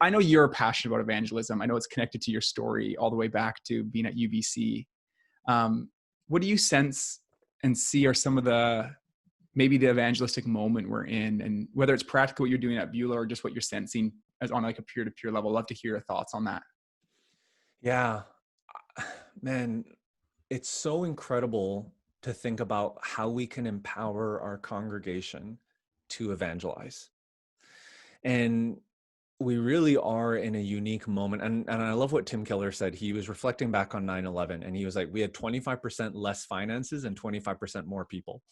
I know you're passionate about evangelism. I know it's connected to your story all the way back to being at UBC. What do you sense and see are some of maybe the evangelistic moment we're in, and whether it's practical what you're doing at Beulah or just what you're sensing as on like a peer-to-peer level? I'd love to hear your thoughts on that. Yeah, man, it's so incredible to think about how we can empower our congregation to evangelize. And we really are in a unique moment. And I love what Tim Keller said. He was reflecting back on 9/11, and he was like, we had 25% less finances and 25% more people.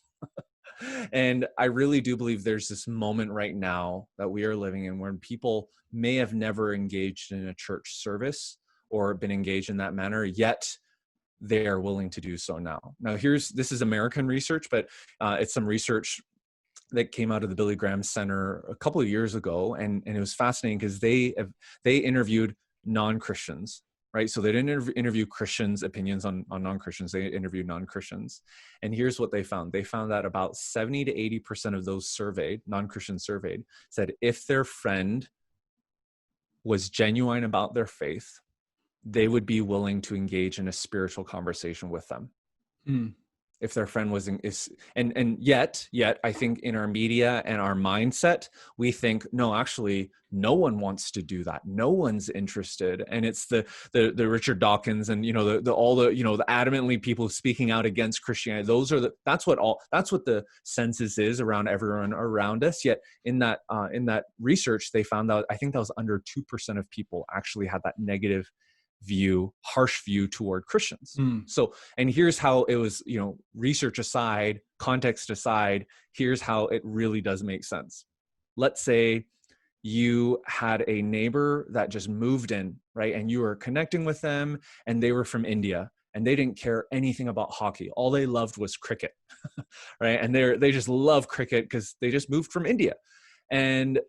And I really do believe there's this moment right now that we are living in where people may have never engaged in a church service or been engaged in that manner, yet they are willing to do so now. Now, this is American research, but it's some research that came out of the Billy Graham Center a couple of years ago. And it was fascinating because they interviewed non-Christians, right? So they didn't interview Christians' opinions on non-Christians. They interviewed non-Christians. And here's what they found. They found that about 70 to 80% of those surveyed, non-Christians surveyed, said if their friend was genuine about their faith, they would be willing to engage in a spiritual conversation with them. If their friend and yet I think in our media and our mindset, we think, no, actually, no one wants to do that. No one's interested. And it's the Richard Dawkins and, the adamantly people speaking out against Christianity. That's what the census is around everyone around us. Yet in that research, they found out, I think that was under 2% of people actually had that negative harsh view toward Christians. So, and here's how it was, research aside, context aside, here's how it really does make sense. Let's say you had a neighbor that just moved in, right? And you were connecting with them and they were from India and they didn't care anything about hockey. All they loved was cricket, right? And they just love cricket because they just moved from India. And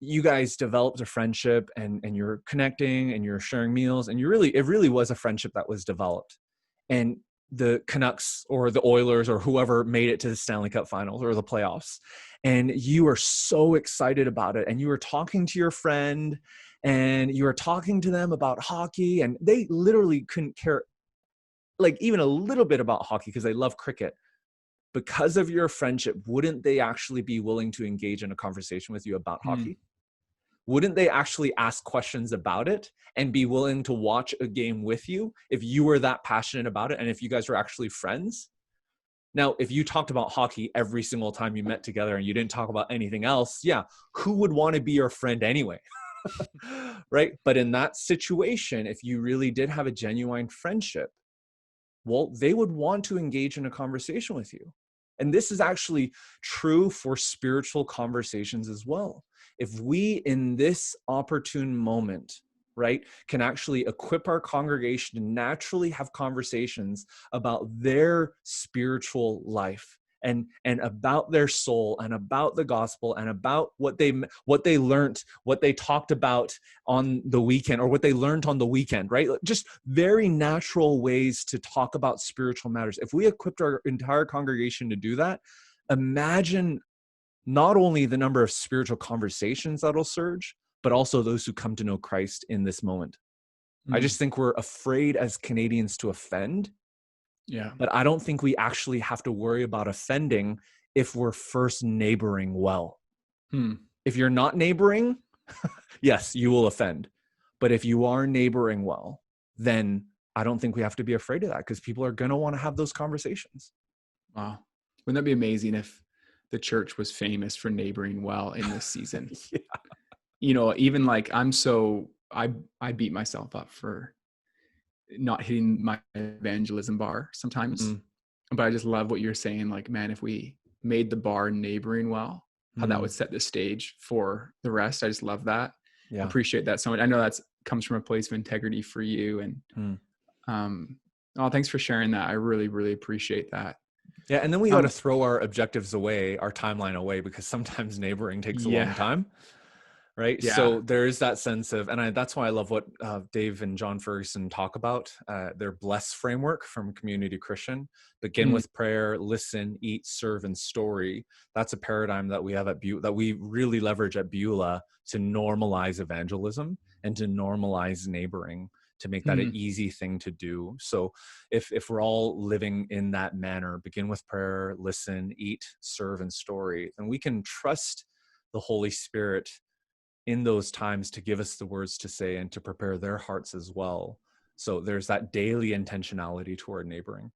you guys developed a friendship and you're connecting and you're sharing meals and it really was a friendship that was developed. And the Canucks or the Oilers or whoever made it to the Stanley Cup finals or the playoffs. And you were so excited about it. And you were talking to your friend and you were talking to them about hockey and they literally couldn't care like even a little bit about hockey because they love cricket. Because of your friendship, wouldn't they actually be willing to engage in a conversation with you about hockey? Wouldn't they actually ask questions about it and be willing to watch a game with you if you were that passionate about it and if you guys were actually friends? Now, if you talked about hockey every single time you met together and you didn't talk about anything else, who would want to be your friend anyway? Right? But in that situation, if you really did have a genuine friendship, well, they would want to engage in a conversation with you. And this is actually true for spiritual conversations as well. If we, in this opportune moment, right, can actually equip our congregation to naturally have conversations about their spiritual life and about their soul and about the gospel and about what they learned, what they talked about on the weekend or what they learned on the weekend, right? Just very natural ways to talk about spiritual matters. If we equipped our entire congregation to do that, imagine not only the number of spiritual conversations that'll surge, but also those who come to know Christ in this moment. I just think we're afraid as Canadians to offend. Yeah. But I don't think we actually have to worry about offending if we're first neighboring well. If you're not neighboring, yes, you will offend. But if you are neighboring well, then I don't think we have to be afraid of that because people are going to want to have those conversations. Wow. Wouldn't that be amazing if the church was famous for neighboring well in this season? Even like I beat myself up for not hitting my evangelism bar sometimes, but I just love what you're saying. Like, man, if we made the bar neighboring well, how that would set the stage for the rest. I just love that. Yeah. Appreciate that so much. I know that comes from a place of integrity for you. And thanks for sharing that. I really, really appreciate that. Yeah. And then we got to throw our objectives away, our timeline away, because sometimes neighboring takes a long time. right? Yeah. So there is that sense of, and that's why I love what Dave and John Ferguson talk about, their bless framework from Community Christian. Begin Mm, with prayer, listen, eat, serve, and story. That's a paradigm that we have that we really leverage at Beulah to normalize evangelism and to normalize neighboring, to make that an mm, easy thing to do. So if we're all living in that manner, begin with prayer, listen, eat, serve, and story, then we can trust the Holy Spirit in those times to give us the words to say and to prepare their hearts as well. So there's that daily intentionality toward neighboring.